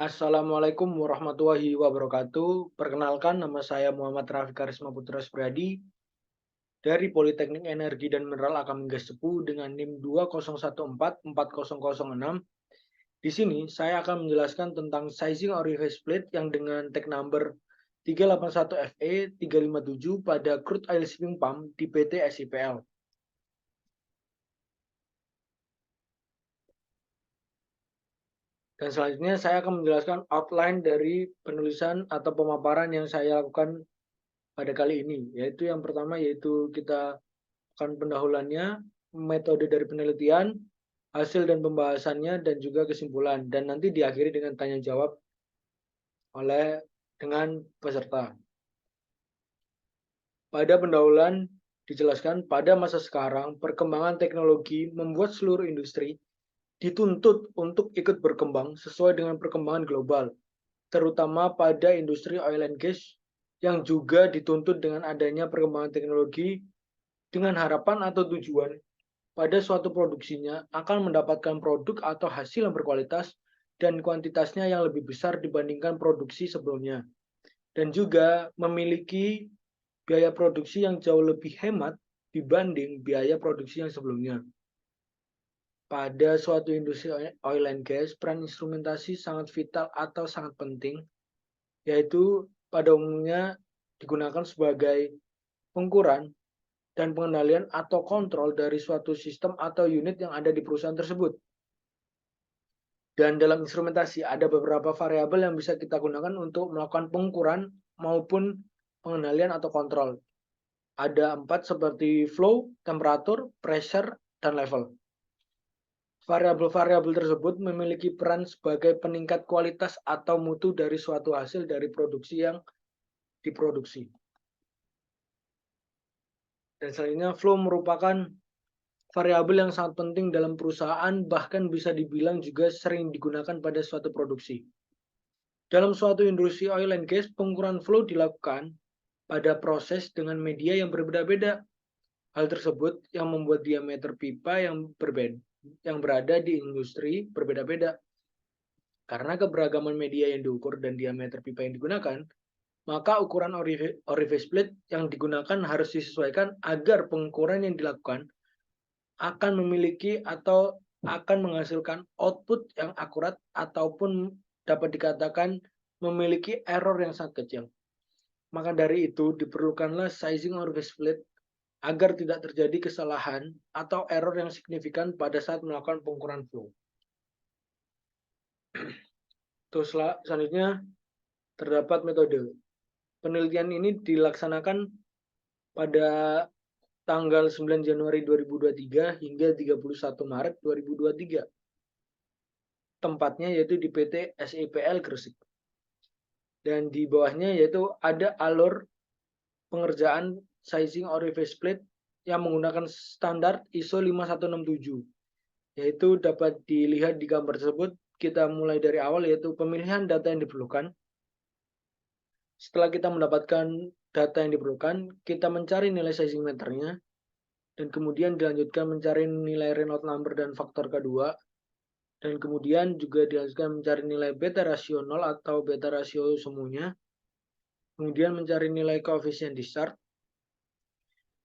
Assalamualaikum warahmatullahi wabarakatuh. Perkenalkan, nama saya Muhammad Rafi Karisma Putra Supriyadi dari Politeknik Energi dan Mineral Akamenggas Cepu dengan NIM 201440006. Di sini saya akan menjelaskan tentang sizing orifice plate yang dengan tag number 381FE 357 pada crude oil shipping pump di PT SIPL. Dan selanjutnya saya akan menjelaskan outline dari penulisan atau pemaparan yang saya lakukan pada kali ini, yaitu yang pertama yaitu kita akan pendahuluannya, metode dari penelitian, hasil dan pembahasannya, dan juga kesimpulan, dan nanti diakhiri dengan tanya jawab dengan peserta. Pada pendahuluan dijelaskan pada masa sekarang perkembangan teknologi membuat seluruh industri dituntut untuk ikut berkembang sesuai dengan perkembangan global, terutama pada industri oil and gas yang juga dituntut dengan adanya perkembangan teknologi dengan harapan atau tujuan pada suatu produksinya akan mendapatkan produk atau hasil yang berkualitas dan kuantitasnya yang lebih besar dibandingkan produksi sebelumnya, dan juga memiliki biaya produksi yang jauh lebih hemat dibanding biaya produksi yang sebelumnya. Pada suatu industri oil and gas, peran instrumentasi sangat vital atau sangat penting, yaitu pada umumnya digunakan sebagai pengukuran dan pengendalian atau kontrol dari suatu sistem atau unit yang ada di perusahaan tersebut. Dan dalam instrumentasi ada beberapa variabel yang bisa kita gunakan untuk melakukan pengukuran maupun pengendalian atau kontrol. Ada 4 seperti flow, temperatur, pressure, dan level. Variabel-variabel tersebut memiliki peran sebagai peningkat kualitas atau mutu dari suatu hasil dari produksi yang diproduksi. Dan selanjutnya, flow merupakan variabel yang sangat penting dalam perusahaan, bahkan bisa dibilang juga sering digunakan pada suatu produksi. Dalam suatu industri oil and gas, pengukuran flow dilakukan pada proses dengan media yang berbeda-beda. Hal tersebut yang membuat diameter pipa yang berada di industri berbeda-beda. Karena keberagaman media yang diukur dan diameter pipa yang digunakan, maka ukuran orifice plate yang digunakan harus disesuaikan agar pengukuran yang dilakukan akan memiliki atau akan menghasilkan output yang akurat ataupun dapat dikatakan memiliki error yang sangat kecil. Maka dari itu diperlukanlah sizing orifice plate agar tidak terjadi kesalahan atau error yang signifikan pada saat melakukan pengukuran flow. Terus selanjutnya terdapat metode. Penelitian ini dilaksanakan pada tanggal 9 Januari 2023 hingga 31 Maret 2023. Tempatnya yaitu di PT SIPL Gresik. Dan di bawahnya yaitu ada alur pengerjaan sizing orifice plate yang menggunakan standar ISO 5167. Yaitu dapat dilihat di gambar tersebut. Kita mulai dari awal yaitu pemilihan data yang diperlukan. Setelah kita mendapatkan data yang diperlukan, kita mencari nilai sizing meternya, dan kemudian dilanjutkan mencari nilai Reynolds number dan faktor K2, dan kemudian juga dilanjutkan mencari nilai beta rasio 0 atau beta rasio semuanya, kemudian mencari nilai koefisien discharge,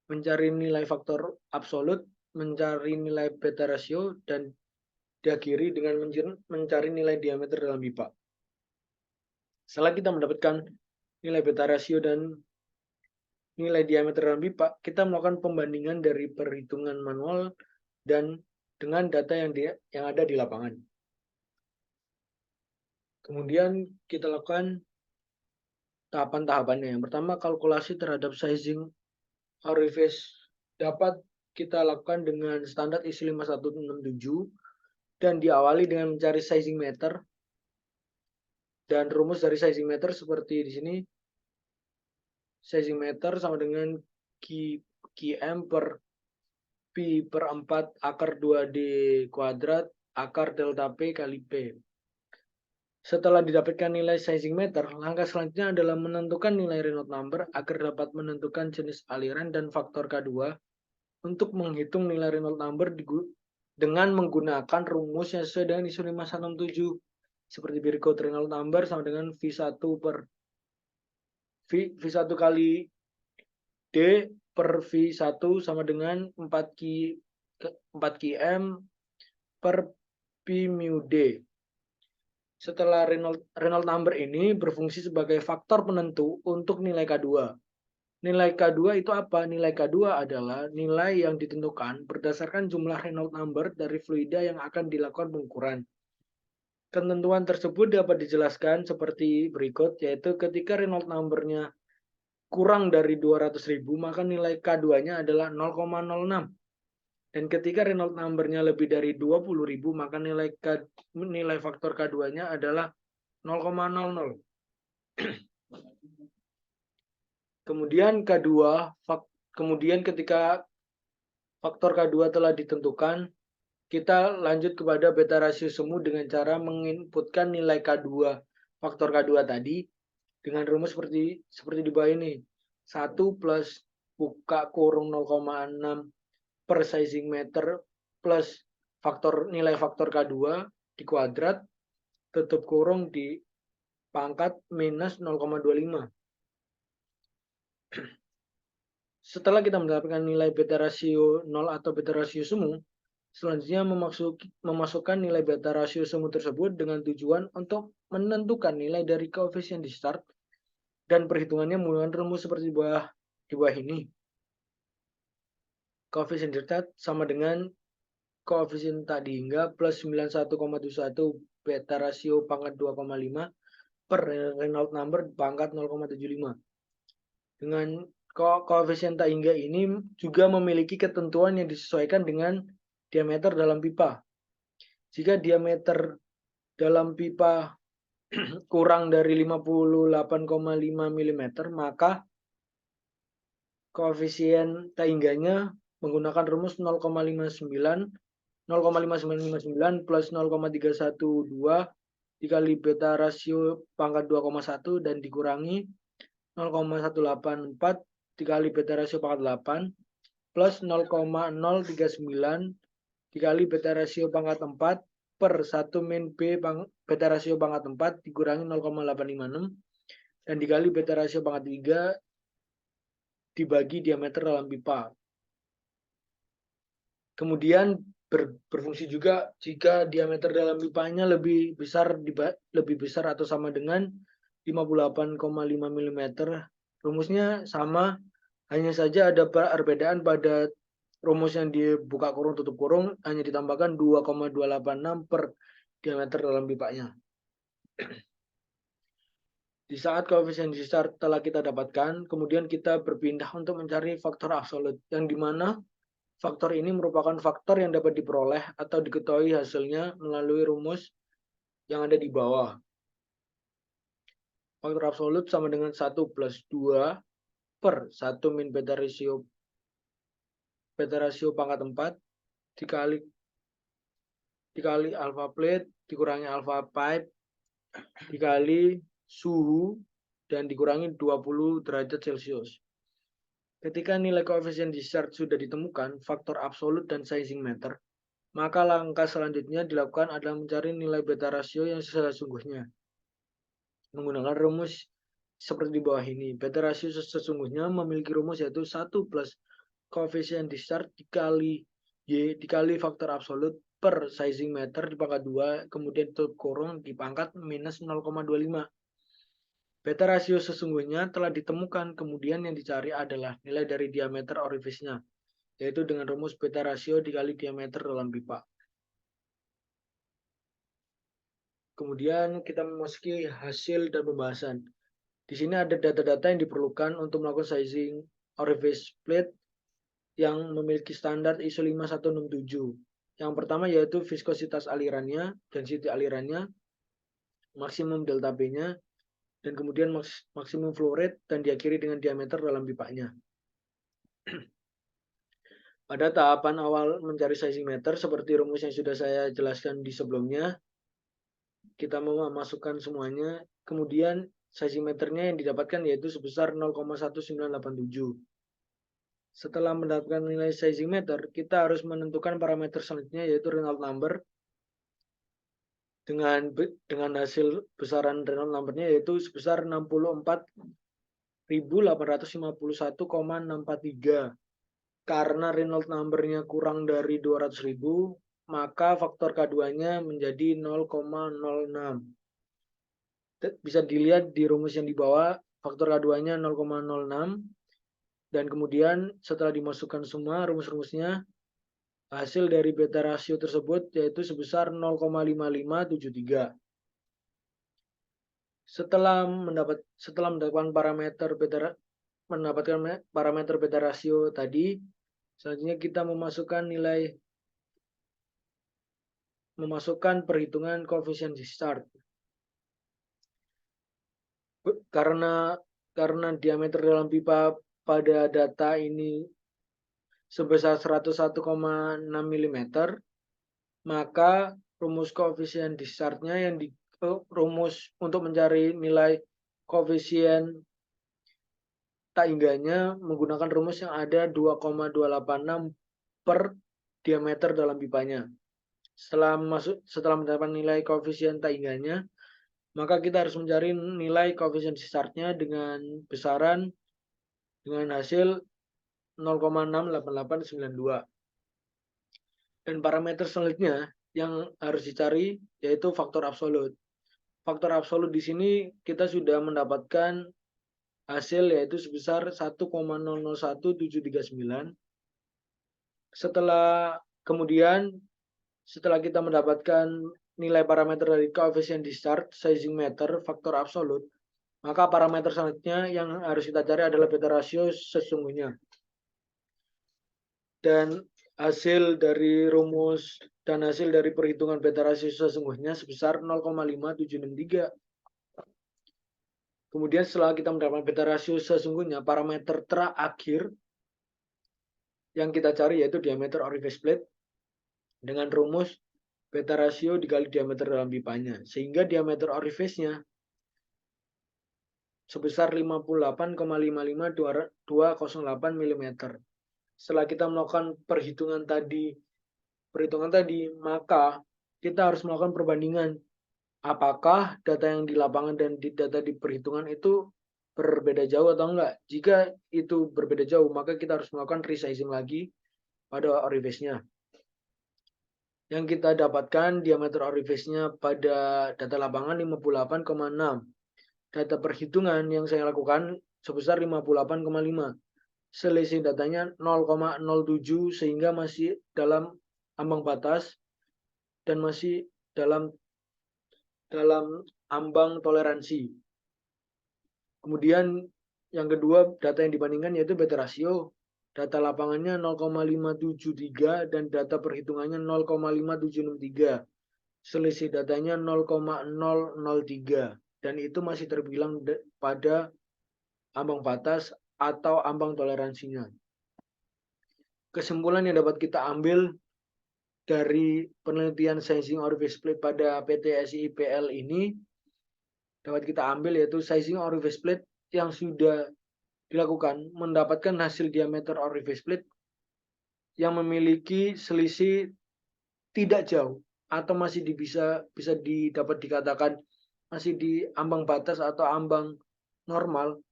mencari nilai faktor absolut, mencari nilai beta rasio, dan diakhiri dengan mencari nilai diameter dalam pipa. Setelah kita mendapatkan nilai beta rasio dan nilai diameter dalam pipa, kita melakukan pembandingan dari perhitungan manual dan dengan data yang ada di lapangan. Kemudian kita lakukan tahapan-tahapannya. Yang pertama, kalkulasi terhadap sizing orifice dapat kita lakukan dengan standar ISO 5167 dan diawali dengan mencari sizing meter. Dan rumus dari sizing meter seperti di sini. Sizing meter sama dengan Qm per Pi per 4 akar 2D kuadrat akar delta P kali P. Setelah didapatkan nilai sizing meter, langkah selanjutnya adalah menentukan nilai Reynolds number agar dapat menentukan jenis aliran dan faktor K2 untuk menghitung nilai Reynolds number dengan menggunakan rumus yang sesuai dengan ISO 5167. seperti berikut. Reynolds number sama dengan V1 per V1 kali D per V1 sama dengan 4 per P mu D. Setelah Reynolds number ini berfungsi sebagai faktor penentu untuk nilai K2. Nilai K2 itu apa? Nilai K2 adalah nilai yang ditentukan berdasarkan jumlah Reynolds number dari fluida yang akan dilakukan pengukuran. Ketentuan tersebut dapat dijelaskan seperti berikut, yaitu ketika Reynolds number-nya kurang dari 200.000, maka nilai K2-nya adalah 0,06. Dan ketika Reynolds number-nya lebih dari 20.000, maka nilai faktor K2-nya adalah 0,00. Kemudian ketika faktor K2 telah ditentukan, kita lanjut kepada beta rasio semu dengan cara menginputkan nilai K2 faktor K2 tadi dengan rumus seperti di bawah ini. 1 plus buka kurung 0,6 per sizing meter plus nilai faktor K2 dikuadrat tutup kurung di pangkat minus 0,25. Setelah kita mendapatkan nilai beta rasio 0 atau beta rasio semu, selanjutnya memasukkan nilai beta rasio semu tersebut dengan tujuan untuk menentukan nilai dari koefisien di start dan perhitungannya menggunakan rumus seperti di bawah ini. Koefisien di start sama dengan koefisien tadi hingga plus 91,71 beta rasio pangkat 2,5 per Reynolds number pangkat 0,75. Dengan koefisien tak hingga ini juga memiliki ketentuan yang disesuaikan dengan diameter dalam pipa. Jika diameter dalam pipa kurang dari 58,5 mm, maka koefisien tak hingganya menggunakan rumus 0,599 plus 0,312 dikali beta rasio pangkat 2,1 dan dikurangi 0,184 dikali beta rasio pangkat 8 plus 0,039 dikali beta rasio pangkat 4 per 1 min B beta rasio pangkat 4 dikurangi 0,856 dan dikali beta rasio pangkat 3 dibagi diameter dalam pipa. Kemudian berfungsi juga jika diameter dalam pipanya lebih besar atau sama dengan 58,5 mm. Rumusnya sama, hanya saja ada perbedaan pada rumus yang dibuka kurung tutup kurung, hanya ditambahkan 2,286 per diameter dalam pipanya. Di saat koefisien di start telah kita dapatkan, kemudian kita berpindah untuk mencari faktor absolut, yang dimana faktor ini merupakan faktor yang dapat diperoleh atau diketahui hasilnya melalui rumus yang ada di bawah. Faktor absolut sama dengan 1 plus 2 per 1 min beta rasio pangkat 4 dikali alpha plate dikurangi alpha pipe dikali suhu dan dikurangi 20 derajat Celcius. Ketika nilai koefisien discharge sudah ditemukan, faktor absolut dan sizing meter, maka langkah selanjutnya dilakukan adalah mencari nilai beta rasio yang sesungguhnya. Menggunakan rumus seperti di bawah ini. Beta rasio sesungguhnya memiliki rumus yaitu 1 plus koefisien discharge dikali Y dikali faktor absolut per sizing meter di pangkat 2, kemudian tutup kurung di pangkat minus 0,25. Beta rasio sesungguhnya telah ditemukan, kemudian yang dicari adalah nilai dari diameter orifice-nya, yaitu dengan rumus beta rasio dikali diameter dalam pipa. Kemudian kita memasuki hasil dan pembahasan. Di sini ada data-data yang diperlukan untuk melakukan sizing orifice plate yang memiliki standar ISO 5167. Yang pertama yaitu viskositas alirannya, density alirannya, maksimum delta B-nya, dan kemudian maksimum flow rate, dan diakhiri dengan diameter dalam pipanya. Pada tahapan awal mencari sizing meter, seperti rumus yang sudah saya jelaskan di sebelumnya, kita memasukkan semuanya, kemudian sizing meternya yang didapatkan yaitu sebesar 0,1987. Setelah mendapatkan nilai sizing meter, kita harus menentukan parameter selanjutnya yaitu Reynolds number. dengan hasil besaran Reynolds number-nya yaitu sebesar 64.851,643. Karena Reynolds number-nya kurang dari 200.000, maka faktor K2-nya menjadi 0,06. Bisa dilihat di rumus yang di bawah, faktor K2-nya 0,06, dan kemudian setelah dimasukkan semua rumus-rumusnya, hasil dari beta rasio tersebut yaitu sebesar 0,5573. Setelah mendapatkan parameter beta rasio tadi, selanjutnya kita memasukkan perhitungan koefisien discharge. Karena diameter dalam pipa pada data ini sebesar 101,6 mm, maka rumus koefisien discharge-nya rumus untuk mencari nilai koefisien tak hingganya menggunakan rumus yang ada 2,286 per diameter dalam pipanya. Setelah mendapatkan nilai koefisien tak hingganya, maka kita harus mencari nilai koefisien discharge-nya dengan hasil 0,68892. Dan parameter selanjutnya yang harus dicari yaitu faktor absolut. Faktor absolut di sini kita sudah mendapatkan hasil yaitu sebesar 1,001739. Setelah kita mendapatkan nilai parameter dari koefisien discharge, sizing meter, faktor absolut, maka parameter selanjutnya yang harus kita cari adalah beta rasio sesungguhnya. Dan hasil dari perhitungan beta rasio sesungguhnya sebesar 0,5763. Kemudian setelah kita mendapatkan beta rasio sesungguhnya, parameter terakhir yang kita cari yaitu diameter orifice plate dengan rumus beta rasio dikali diameter dalam pipanya, sehingga diameter orifice-nya sebesar 58,55208 mm. Setelah kita melakukan perhitungan tadi, maka kita harus melakukan perbandingan apakah data yang di lapangan dan data di perhitungan itu berbeda jauh atau enggak. Jika itu berbeda jauh, maka kita harus melakukan resizing lagi pada orifice-nya. Yang kita dapatkan diameter orifice-nya pada data lapangan 58,6. Data perhitungan yang saya lakukan sebesar 58,5. Selisih datanya 0,07 sehingga masih dalam ambang batas dan masih dalam ambang toleransi. Kemudian yang kedua data yang dibandingkan yaitu beta rasio. Data lapangannya 0,573 dan data perhitungannya 0,5763. Selisih datanya 0,003 dan itu masih terbilang pada ambang batas atau ambang toleransinya. Kesimpulan yang dapat kita ambil dari penelitian sizing orifice plate pada PT SIPL ini dapat kita ambil yaitu sizing orifice plate yang sudah dilakukan mendapatkan hasil diameter orifice plate yang memiliki selisih tidak jauh atau masih bisa dapat dikatakan masih di ambang batas atau ambang normal.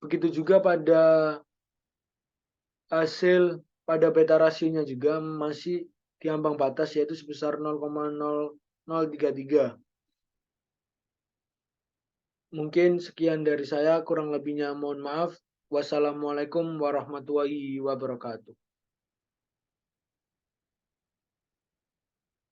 Begitu juga pada beta rasionya juga masih di ambang batas yaitu sebesar 0,0033. Mungkin sekian dari saya, kurang lebihnya mohon maaf. Wassalamualaikum warahmatullahi wabarakatuh.